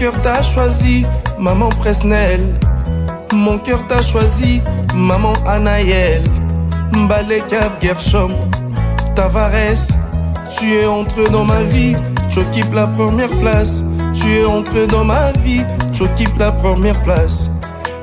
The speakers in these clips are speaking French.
cœur t'a choisi, maman Presnel. Mon cœur t'a choisi, maman Anaël. Mbale Cap Gershom, Tavares. Tu es entré dans ma vie, tu occupes la première place. Tu es entré dans ma vie, tu occupes la première place.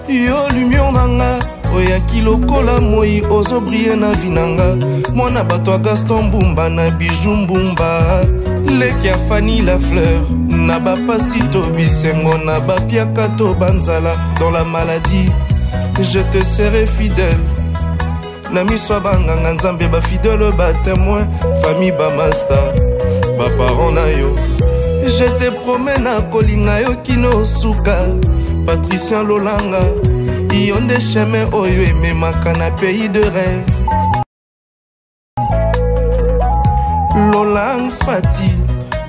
Yo lumière nanga, oyaki lokola moi ozo briller na vinanga. Mwana bato Gaston Mbumba na Bijou Mbumba. Leki ya Fanny la fleur, na ba pasito bisengo na ba piakato banzala. Dans la maladie, je te serai fidèle. Nami soa banganga nzambe ba fidèle ba témoin. Famille ba master, ba parents na yo. Je te promets na kolinga yo kino suka. Patricien Lolanga, yon des chemins oyo ememaka na pays de rêve. Lolang Spati,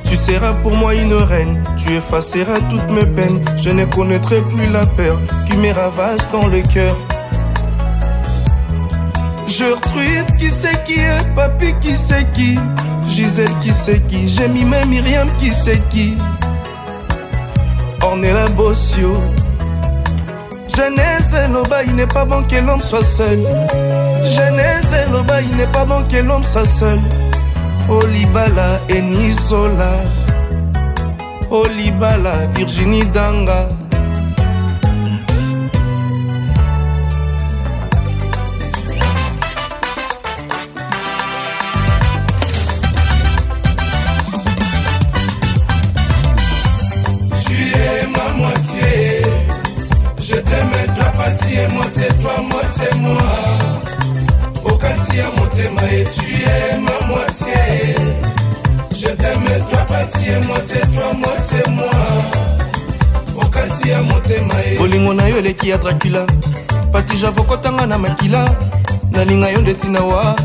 tu seras pour moi une reine. Tu effaceras toutes mes peines. Je ne connaîtrai plus la peur qui me ravage dans le cœur. Gertrude, qui c'est qui est? Papi, qui c'est qui? Gisèle, qui c'est qui? J'ai mis même Myriam, qui c'est qui? Ornella Bossio. Genèse et Loba, il n'est pas bon que l'homme soit seul. Genèse et Loba, il n'est pas bon que l'homme soit seul. Olibala et Nisola. Olibala, Virginie Danga. Moitié toi, moitié moi. Okatia motema et tu es ma moitié. Je t'aime toi, moitié toi, moitié moi. Okatia motema et Bolingo na yo leki ya Dracula. Pati javokotanga na makila. Nalinga yo ndetinawa.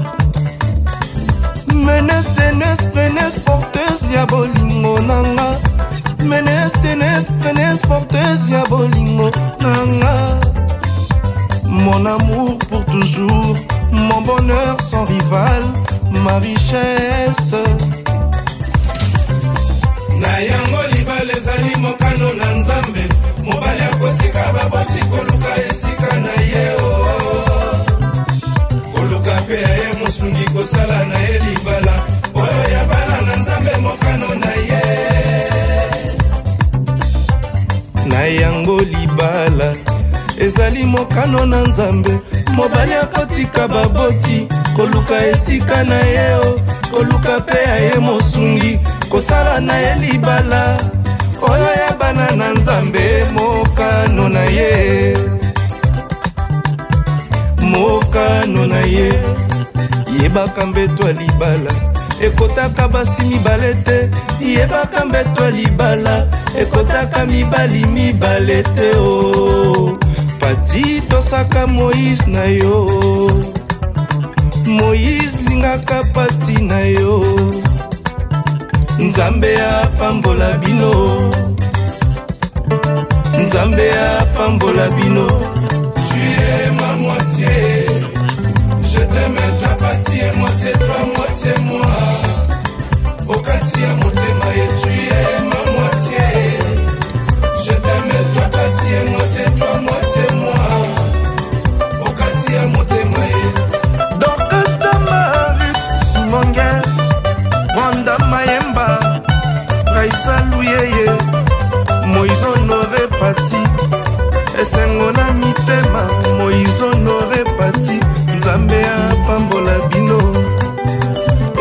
Menes tenes prenes porteuse ya bolingo nanga. Menes tenes prenes porteuse ya bolingo nanga. Mon amour pour toujours, mon bonheur sans rival, ma richesse. Na yango libala ezali mokano na nzambe. Mobali akotika baboti koluka esika na ye o. Koluka pe ye mosungi kosala na ye libala. Oyo ya bana na nzambe mokano na ye. Na yango libala ezali mokano na nzambe. Mobali akotika baboti koluka esika na ye o. Koluka pe ye mosungi kosala na ye libala. Oyo ya bana na nzambe mokano na ye. Mokano na ye. Yebaka mbetwa libala ekotaka basi mibale te. Yebaka mbetwa libala ekotaka mibali mibale te o. Pati tosaka Moïse na yo. Moïse lingaka pati na yo. Nzambe apambola bino. Nzambe apambola bino. Tu es ma moitié. Je t'aime ta pati et moitié toi, moitié moi. Okatia motema et tu es ma moitié. Je t'aime toi pati et moitié toi, moitié moi. Okatia motema et Dorcas Jamarit, Simon Guerre, Wanda Mayemba, Raissa Louyeye, Moïse Honoré Pati, Esengo na mitema, Moïse Honoré Pati, Nzambe apambola bino.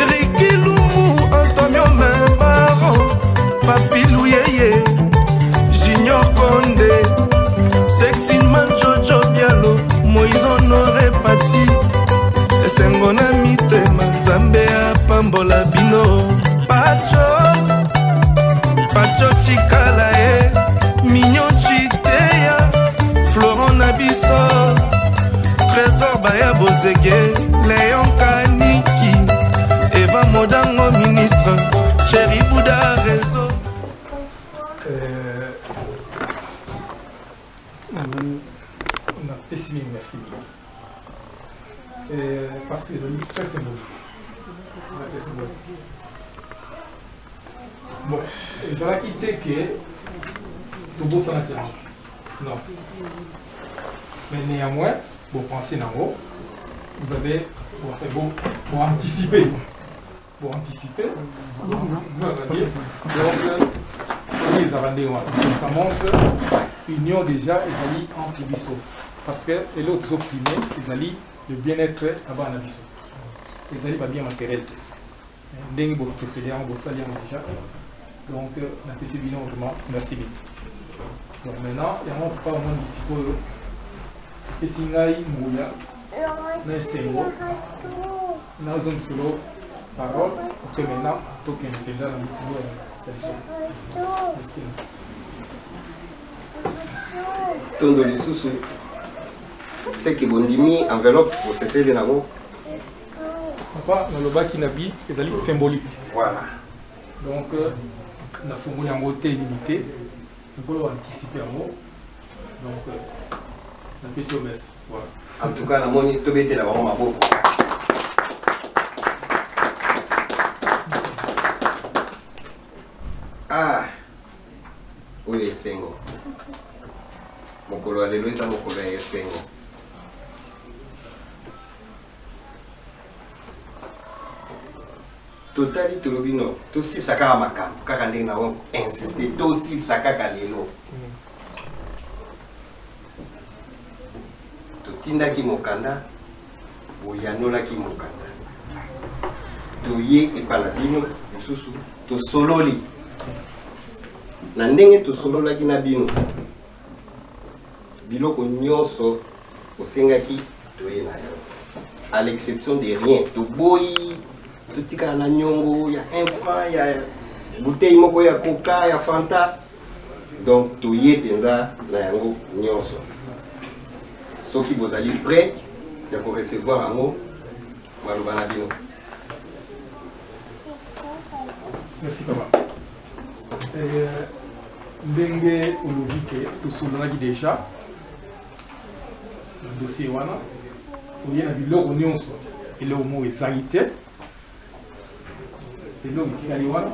Ricky Lumu, Antonio Membaro, Papi Louyeye, Junior Condé, Sexy Man Jojo Bialo, Moïse Honoré Pati, Esengo na mitema, Nzambe apambola bino. Pacho Chikala e, Mignon Chiteya, Florent Nabiso, Trésor Baya Bozege, Léon Kaniki, Eva Modango ministre, Chéri Bouda Réseau. On a pessimé, merci. Parce que le livre très symbolique. Bon, je vais quitter que tout beau ça non. Mais néanmoins, vous pensez en haut, vous avez pour anticiper. Pour anticiper, donc, ça montre l'union déjà entre les bisous. Parce que les autres opprimés, ils allaient le bien-être avant la bisou. Ils allaient pas bien matériel. Dengue pour précéder, on va salir déjà. Donc, on a fait ce bilan autrement, merci bien. Donc maintenant, il y a un pas au moins d'ici pour eux. Et si on a eu Mouya, on a un Sengo, on a un zone solo, parole, pour que maintenant, tout le monde est dans la mission. Merci. Tondo lisusu c'est que bon dimi enveloppe pour se payer nabo. Papa, dans le bas qui n'habille, c'est symbolique. Voilà. Donc, on a fait un côté limité, on peut anticiper un mot. Donc, on a fait ce mess. Voilà. En tout cas, la monnaie, tout bête, la vraiment beau. Ah, oui, Sengo. Mokolo alelo eza mokolo ya esengo. Totali tolobino tosisa kaka makambo kaka ndenge na insiste tosisa kaka lelo. Totindaki mokanda boyanolaki mokanda toye epana bino lisusu tosololi na ndenge tosololaki na bino biloko nyonso osengaki toye na yo à l'exception de rien toboyi totika na nyongo ya infra ya bouteille moko ya coca ya fanta donc toye penza na yango nyonso soki bozali prêt ya ko recevoir yango maloba na bino. Merci papa. Ndenge olobi ke tosololaki déjà dossier wana oye na biloko nyonso eloko moko ezali te eloko etikali wana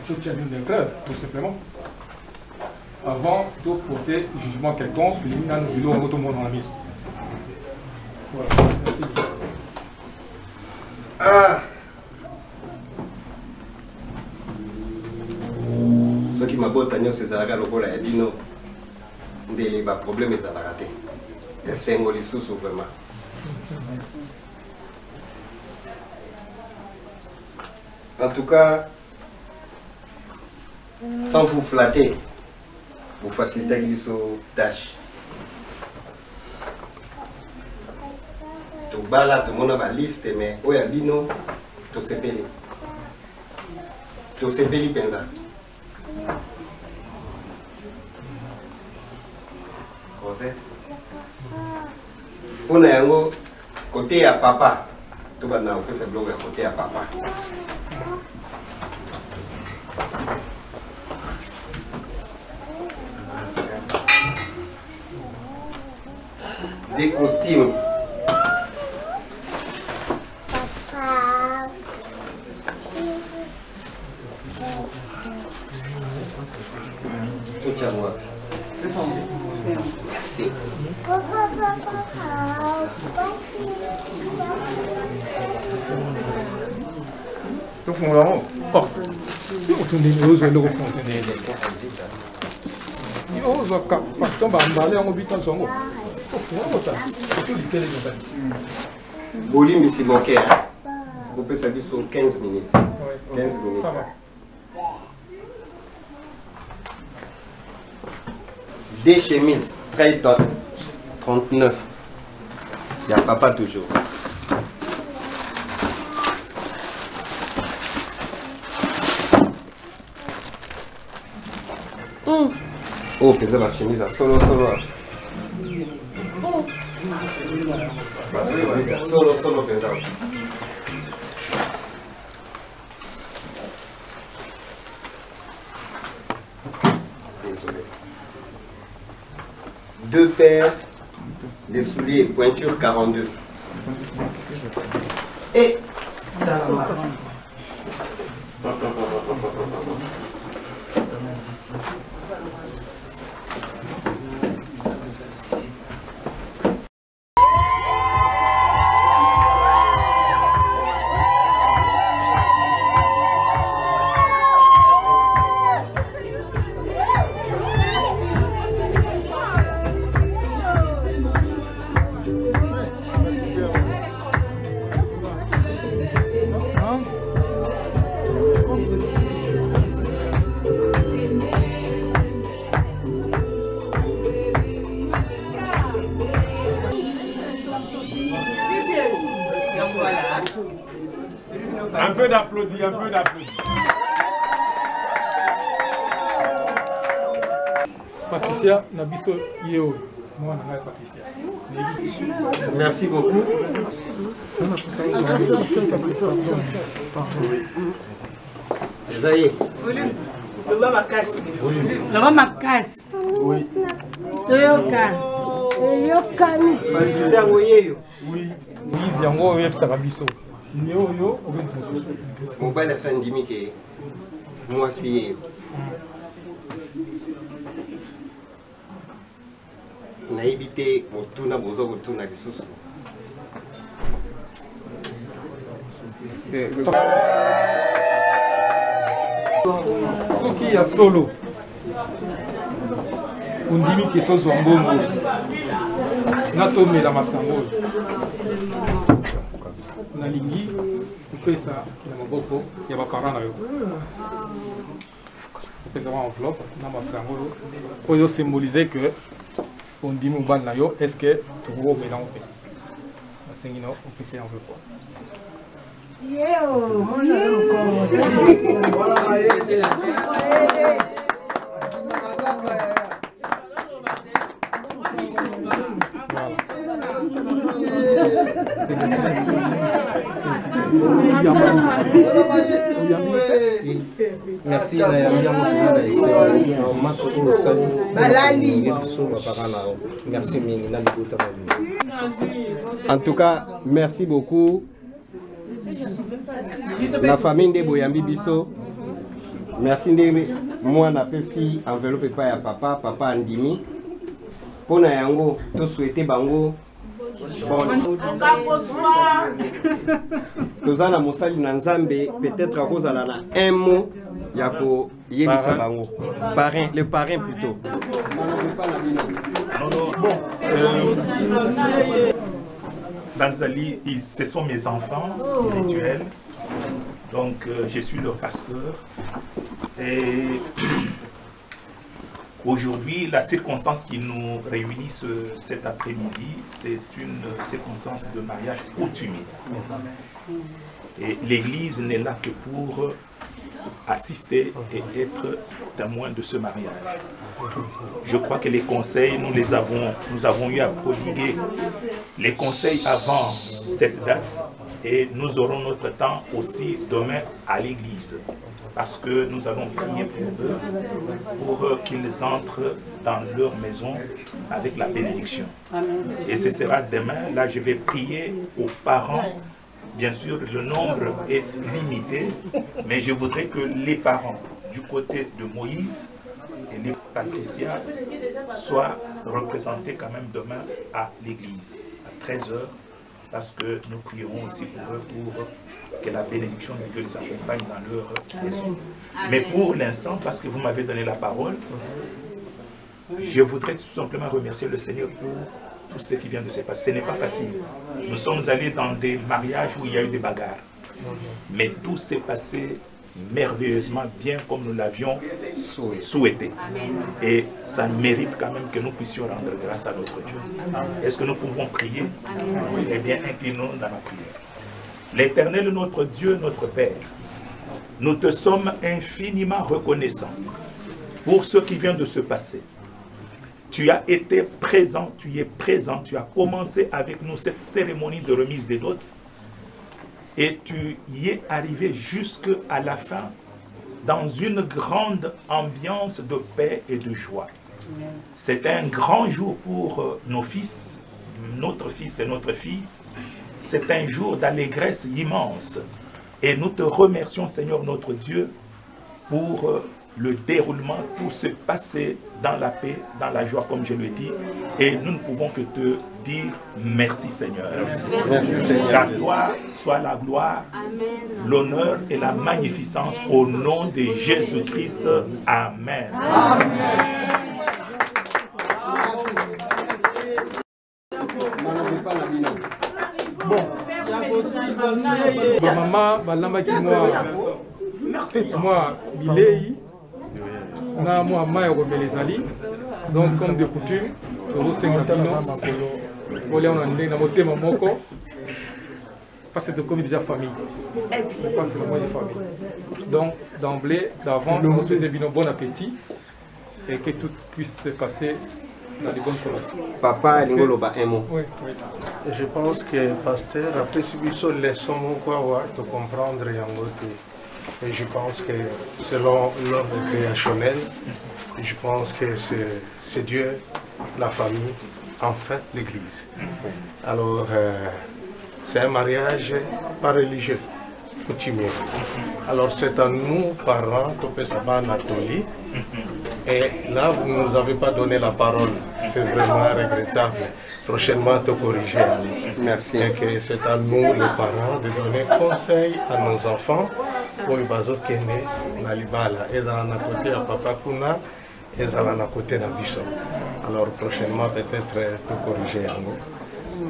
totia bino d'épreuve tout simplement avant de porter jugement quelconque elingi nano biloko yango tomona na miso. Voilà, merci. Ah, soki mabota nyonso ezalaka lokola ya bino ndele ba problème ezalaka te. Esengo lisusu vraiment. En tout cas, sans vous flatter, vous facilitez les tâches. Tout bas là, tout le monde a ma liste, mais où est bino, tout se payé. Tout se payé penza. On a un côté à papa. Tout va dans le blog à côté à papa. Des costumes. Tout à moi. Merci. Tout fond là. Oh. On tourne les choses et le refond. Oh, ça cap. Pas tomber en balai en habitant son mot. Bolim ici manqué. Vous pouvez faire sur 15 minutes. 15 minutes. Ça va. Des chemises, 39. Il y a papa toujours. Oh, c'est la chemise, solo. Solo, pensavo. Désolé. 2 paires de souliers pointure 42. Et dans la main. Un peu d'applaudissements, un peu d'applaudissements. Patricia, Nabiso Yeo. Moi, on a Patricia. Merci beaucoup. Esaïe. Lova makasi. Oui. Toyoka. Yokani. Oui. Moïse yango oyebisaka biso. Yo yo mobali asandimi ke mwasi ye nayebi te motuna boza kotuna lisusu. soki ya solo ondimi ke tozwa mbongo natomela masango nalingi kopesa na maboko ya baparent na yo kopesa wa enveloppe na masango oyo symbolize que ondimi mobali na yo est ce que tokokomela ngo mpe nasengi na opesa enveloppe Merci. Merci. En tout cas, merci beaucoup. La famille de Boyambi Biso. Merci de moi na pesi enveloppe pa ya papa andimi. Pona yango to souhaiter bango tozana mosali na nzambe peut-être à cause na un mot yako yebisa bango parrain le parrain plutôt. Banzali, ce sont mes enfants spirituels, donc je suis leur pasteur. Et aujourd'hui, la circonstance qui nous réunit cet après-midi, c'est une circonstance de mariage coutumier. Et l'Église n'est là que pour assister et être témoin de ce mariage. Je crois que les conseils, nous avons eu à prodiguer les conseils avant cette date et nous aurons notre temps aussi demain à l'église parce que nous allons prier pour eux, pour qu'ils entrent dans leur maison avec la bénédiction. Et ce sera demain, là je vais prier aux parents. Bien sûr, le nombre est limité, mais je voudrais que les parents du côté de Moïse et les Patricia soient représentés quand même demain à l'église, à 13 h, parce que nous prierons aussi pour eux, pour que la bénédiction de Dieu les accompagne dans leur maison. Mais pour l'instant, parce que vous m'avez donné la parole, je voudrais tout simplement remercier le Seigneur pour tout ce qui vient de se passer. Ce n'est pas facile. Nous sommes allés dans des mariages où il y a eu des bagarres. Mais tout s'est passé merveilleusement bien comme nous l'avions souhaité. Et ça mérite quand même que nous puissions rendre grâce à notre Dieu. Est-ce que nous pouvons prier? Eh bien, inclinons dans la prière. L'Éternel, notre Dieu, notre Père, nous te sommes infiniment reconnaissants pour ce qui vient de se passer. Tu as été présent, tu es présent, tu as commencé avec nous cette cérémonie de remise des dots et tu y es arrivé jusqu'à la fin dans une grande ambiance de paix et de joie. C'est un grand jour pour nos fils, notre fils et notre fille. C'est un jour d'allégresse immense et nous te remercions, Seigneur notre Dieu, pour le déroulement, tout se passait dans la paix, dans la joie, comme je le dis, et nous ne pouvons que te dire merci Seigneur. La gloire soit la gloire, l'honneur et la magnificence au nom de Jésus-Christ. Amen. Maman, balambaki moi bilei na moi mayo belezali donc comme de coutume au senga bino ole on ande na motema moko parce que c'est comme déjà famille. Je pense que c'est le mot de famille. Donc, d'emblée, d'avant, on souhaite bien bon appétit et que tout puisse se passer dans les bonnes conditions. Papa, Lingoloba, un mot. Oui, oui. Je pense que le pasteur a pris une leçon de comprendre et je pense que selon l'ordre créationnel, je pense que c'est Dieu, la famille, enfin l'Église. Alors, c'est un mariage pas religieux, coutumier. Alors, c'est à nous, parents, de Pesaba Anatolie. Et là, vous ne nous avez pas donné la parole. C'est vraiment regrettable. Prochainement, te corriger. Merci. Et que c'est à nous, les parents, de donner conseil à nos enfants pour les bateaux qui sont nés dans l'Ibala. Ils sont à côté de Papa Kuna, ils sont à côté de Bissot. Alors, prochainement, peut-être, te corriger.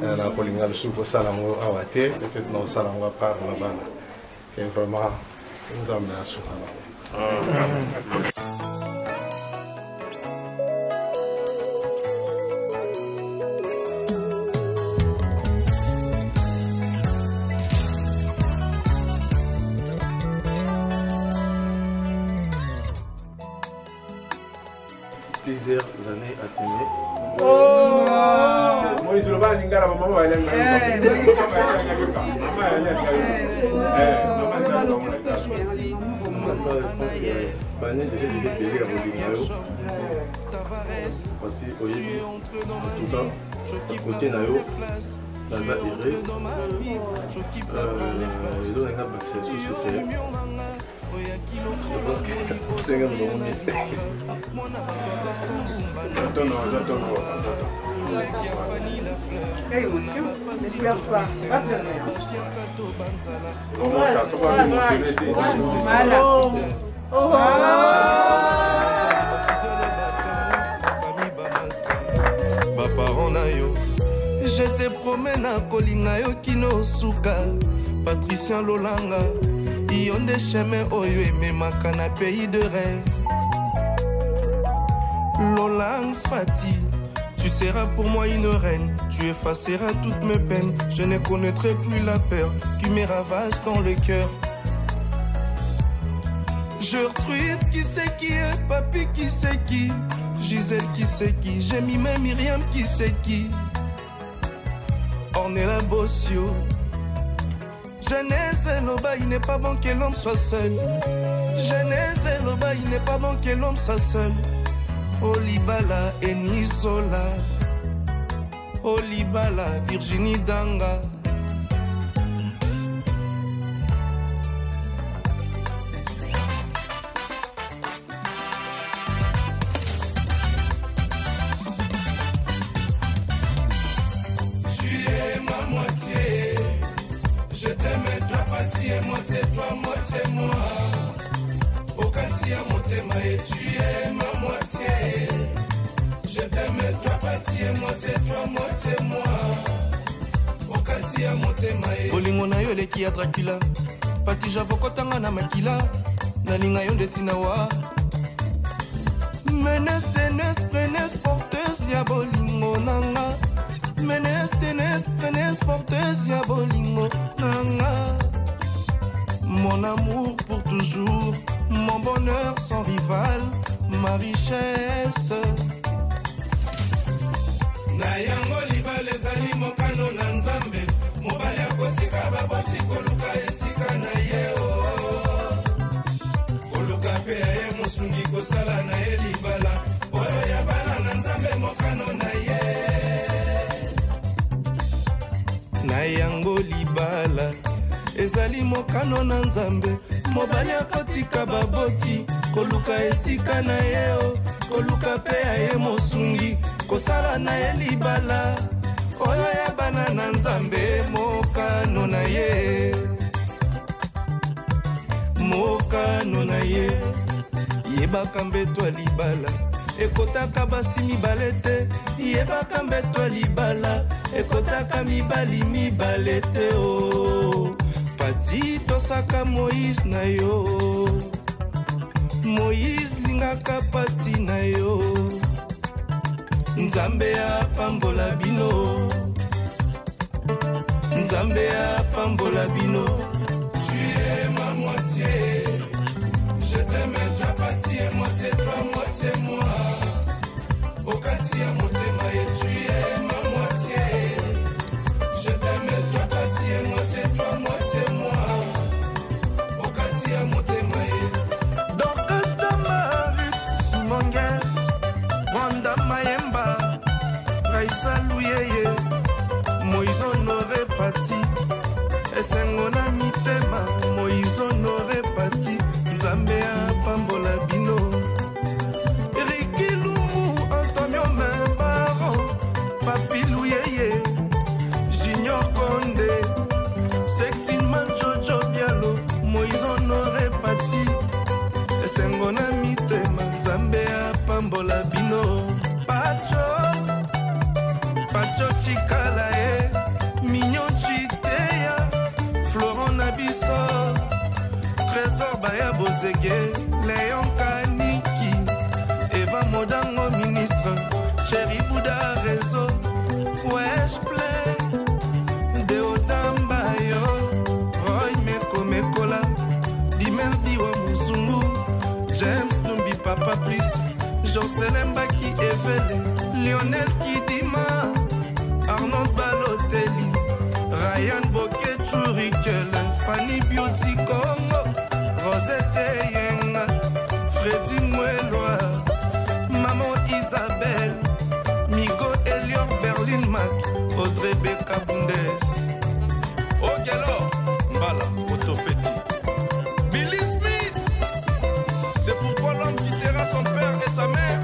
Na kolinga lusuko salango awate peut-être no salango par na bana et vraiment nous amenons plusieurs années à tenir. Moïse le bal lingala maman va aller Quelle émotion, ne pleure pas, pas pleurer. Comment ça se passe? Voilà. Baparons na yo, je te promets na kolinga yo kino suka. Patricien Lolanga, yonde chemin oyo ememaka na pays de rêve. Lolang Spati, tu seras pour moi une reine, tu effaceras toutes mes peines, je ne connaîtrai plus la peur qui me ravage dans le cœur. Gertrude qui c'est qui est, Papi qui c'est qui, Gisèle qui c'est qui, j'ai mis même Myriam qui c'est qui, Ornella Bossio. Genèse et Loba, il n'est pas bon que l'homme soit seul. Genèse et Loba, il n'est pas bon que l'homme soit seul. Olibala et Nisola, Olibala, Virginie Danga. Tu es ma moitié, je t'aime toi partie et moitié toi, moitié moi. Okati à motema et tu es ma moitié. Je t'aime toi partie et moitié toi, moitié moi. Okati à motema et Bolingo na yo leki ya Dracula, pati javokotanga na makila, nalinga yo ndetina wa. Menes tenes prenes porteuse ya bolingo nanga. Menes tenes prenes porteuse ya bolingo nanga. Mon amour pour toujours, mon bonheur sans rival, ma richesse. na yango libala ezali mokano na Nzambe, mobali akotika baboti koluka esika na ye koluka pe ye mosungi kosala na ye libala oyo ya bana na Nzambe mokano na ye. Na yango libala ezali mokano na Nzambe, mobali akotika baboti koluka esika na ye koluka pe ye mosungi kosala na ye libala oyo ya bana na Nzambe mokano na ye, mokano na ye. Yebaka mbetwa libala ekotaka basi mibale te, yebaka mbetwa libala ekotaka mibali mibale te pati tosaka Moïse na yo, Moïse lingaka pati na yo, Nzambe apambola bino, Nzambe apambola bino. Tu es ma moitié. Je t'aime ta partie et moitié toi, moitié moi. Okati a motema et tu es ma moitié. Je t'aime ta partie et moitié toi, moitié moi. Okati a motema et. Dr. Marit Simonguer, Wanda Mayemba, Raissa Louyeye, Moïse Honoré Pati, Esengona Mitema, Moïse Honoré Pati, Nzambe apambola bino. Riki Lumu, Antonio Membaro, Papi Louyeye, Junior Condé, Sexy Man Jojo Bialo, Moïse Honoré Pati, Esengona Mitema, Nzambe apambola bino. Pacho Chikala Mignon Chiteya, Florent Nabiso, Trésor Baya Bozege, Léon Kaniki, Eva Modango ministre, Chéri Bouddha Réseau, Wesh Play, Deodambayo, Roy Meko Mekola, Dimerdi wa Muzungu, James Numbi Papa Plus, Jocelyn Baki Evele, Lionel Kidima, Arnaud Balotelli, Ryan Bokeh Churikel, Fanny Beauty Congo, Rosette Yenga, Freddy Moueloa, Maman Isabelle, Migo Elior Berlin Mac, Audrey Beka Bundes. Ogelo, Mbala, Otofeti. Billy Smith, c'est pourquoi l'homme quittera son père et sa mère,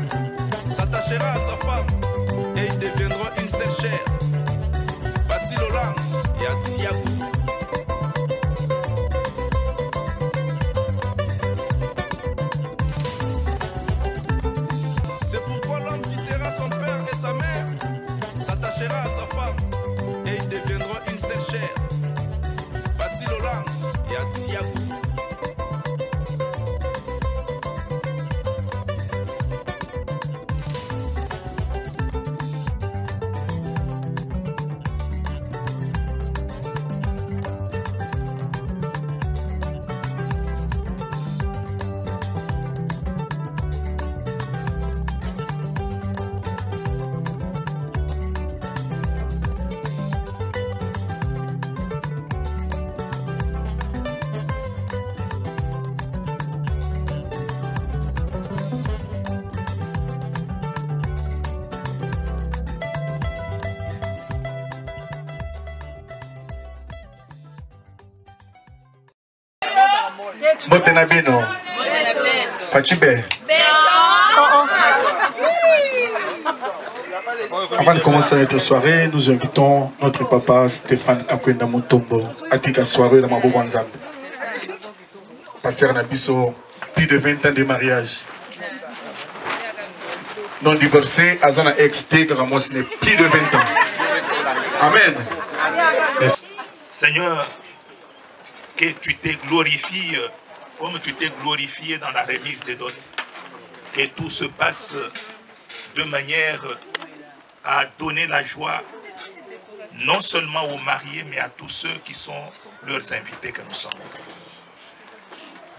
s'attachera à sa femme, et ils deviendront une seule chair. Bati Lawrence et Atiakou. C'est pourquoi l'homme quittera son père et sa mère, s'attachera à sa femme, et ils deviendront une seule chair. Bati Lawrence et Atiakou. Botenabino, Fachibe. Avant de commencer notre soirée, nous invitons notre papa Stéphane Kakwenda Mutombo à Tika soirée dans Mabo Wanzambe. Pasteur Nabiso, plus de 20 ans de mariage. Non divorcé, Azana ex-té, Ramos n'est plus de 20 ans. Amen. Seigneur, que tu te glorifies comme tu t'es glorifié dans la remise des dots. Que tout se passe de manière à donner la joie non seulement aux mariés, mais à tous ceux qui sont leurs invités que nous sommes.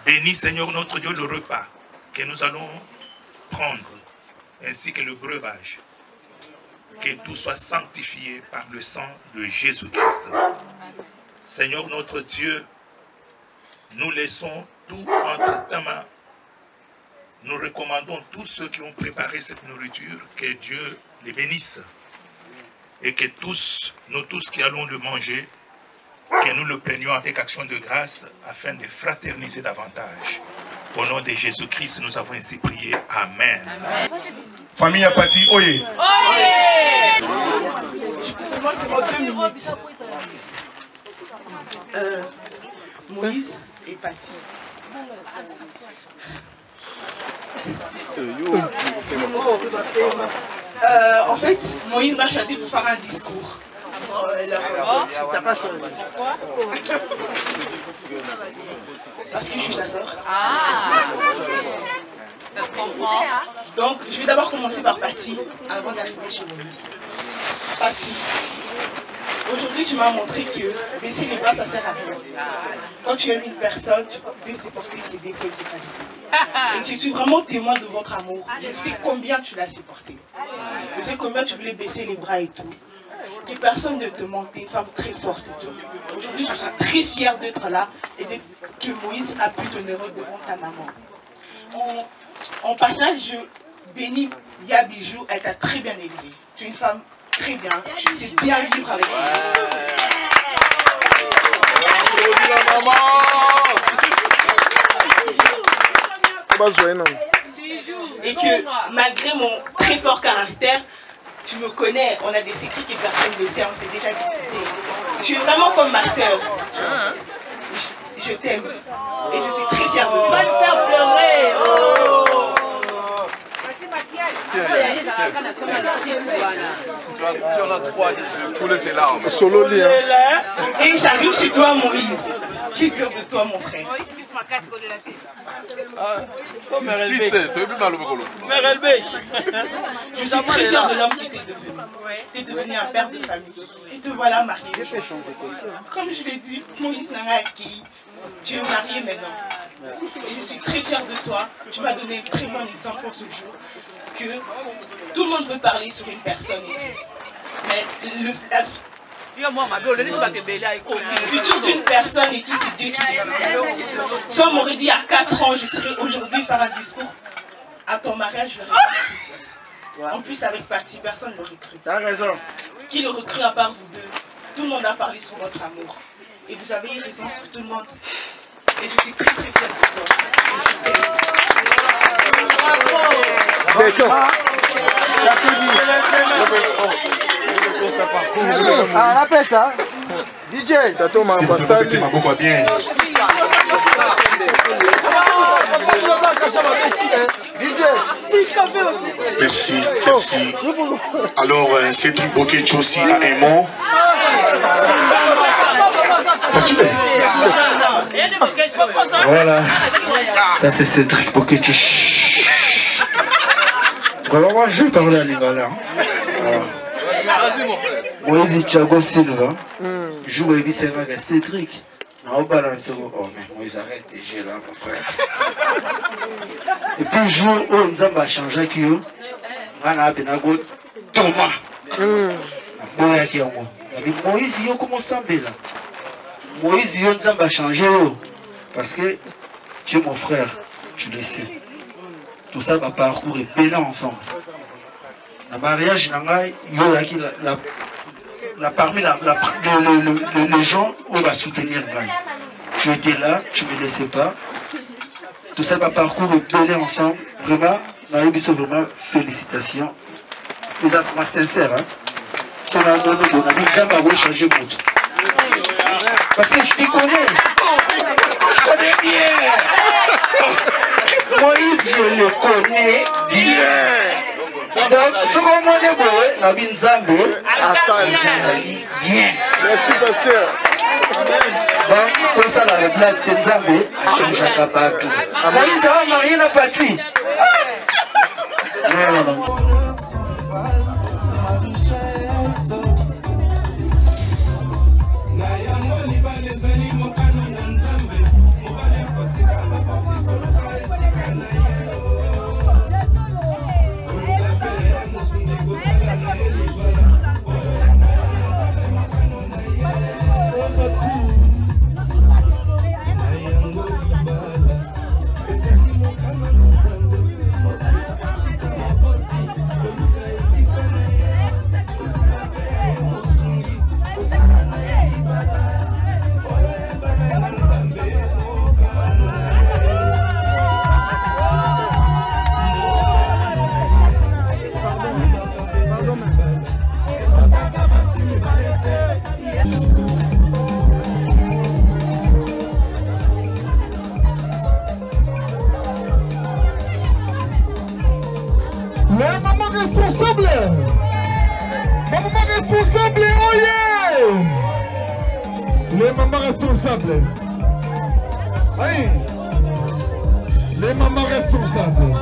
Bénis, Seigneur notre Dieu, le repas que nous allons prendre, ainsi que le breuvage. Que tout soit sanctifié par le sang de Jésus-Christ. Seigneur notre Dieu, nous laissons tout entre ta main. Nous recommandons tous ceux qui ont préparé cette nourriture, que Dieu les bénisse. Et que tous, nous tous qui allons le manger, que nous le prenions avec action de grâce afin de fraterniser davantage. Au nom de Jésus-Christ, nous avons ainsi prié. Amen. Amen. Famille Apati, oye. Moïse et Pati. En fait, Moïse m'a choisi pour faire un discours. T'as pas choisi. Pourquoi? Parce que je suis sa sœur. Ah, ça se comprend. Donc, je vais d'abord commencer par Pati, avant d'arriver chez Moïse. Pati. Aujourd'hui, tu m'as montré que baisser les bras, ça sert à rien. Quand tu aimes une personne, tu peux supporter ses défauts et ses qualités. Et je suis vraiment témoin de votre amour. Je sais combien tu l'as supporté. Je sais combien tu voulais baisser les bras et tout. Et personne ne te manque, t'es une femme très forte et tout. Aujourd'hui, je suis très fière d'être là et que Moïse a pu t'honorer devant ta maman. En passage, je bénis Yabijou, elle t'a très bien élevée. Tu es une femme très bien, tu sais bien vivre avec elle. Et que malgré mon très fort caractère, tu me connais, on a des secrets que personne ne sait, on s'est déjà discuté. Tu es vraiment comme ma soeur. Je t'aime. Et je suis très fière de toi. Va te faire pleurer. Tu en as trois, couler tes larmes. Solo lit, hein. Et j'arrive chez toi, Moïse. Que dire de toi, mon frère? Qui c'est? Tu es plus mal au Bokolo. Je suis très fière de l'homme qui t'est devenu. Tu es devenu un père de famille. Et te voilà marié. Comme je l'ai dit, Moïse Nangaki, tu es marié maintenant. Et je suis très fière de toi. Tu m'as donné un très bon exemple pour ce jour. Que tout le monde peut parler sur une personne et tout. Mais le futur d'une personne et tout, c'est Dieu qui décide. Si on m'aurait dit à 4 ans, je serais aujourd'hui faire un discours à ton mariage, je l'aurais cru. En plus, avec Paty, personne ne l'aurait cru. T'as raison. Qui l'aurait cru à part vous deux? Tout le monde a parlé sur votre amour. Et vous avez eu raison sur tout le monde. Et je suis très très fière de toi. D'accord. Ah, rappelle ça. DJ. Tato m'a ambassade. Ma beaucoup bien. Merci, merci. Alors, Cédric Bokechi aussi a un mot. Voilà. Ça, c'est Cédric Bokechi. Voilà, moi, je vais parler à Lingala. Vas-y, mon frère. Moïse Thiago Silva. Je vous ai dit, c'est vrai que Cédric. Oh, mais Moïse, arrête, j'ai là, mon frère. Et puis, le jour où nous avons changé, on a Benago Thomas. Moïse, il commence à là. Moïse, il a changé. Parce que tu es mon frère, tu le sais. Tout ça va parcourir bien ensemble. Le mariage, il y a parmi les gens où on va soutenir. Tu étais là, tu ne me laissais pas. Tout ça va parcourir bien ensemble. Vraiment, vraiment, félicitations. Et d'être sincère, hein. Son amour, on a dit que ça va changer beaucoup. Parce que je te connais. Je connais bien. Moïse, je le connais bien. Donc, ce qu'on m'a dit, la Binzambe, bien. Merci, pasteur. Donc, pour ça, la blague de Nzambe, je ne sais pas tout. Moïse a marié la Paty. Non. Les mamans responsables. Aïe. Les mamans responsables.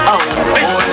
Ay,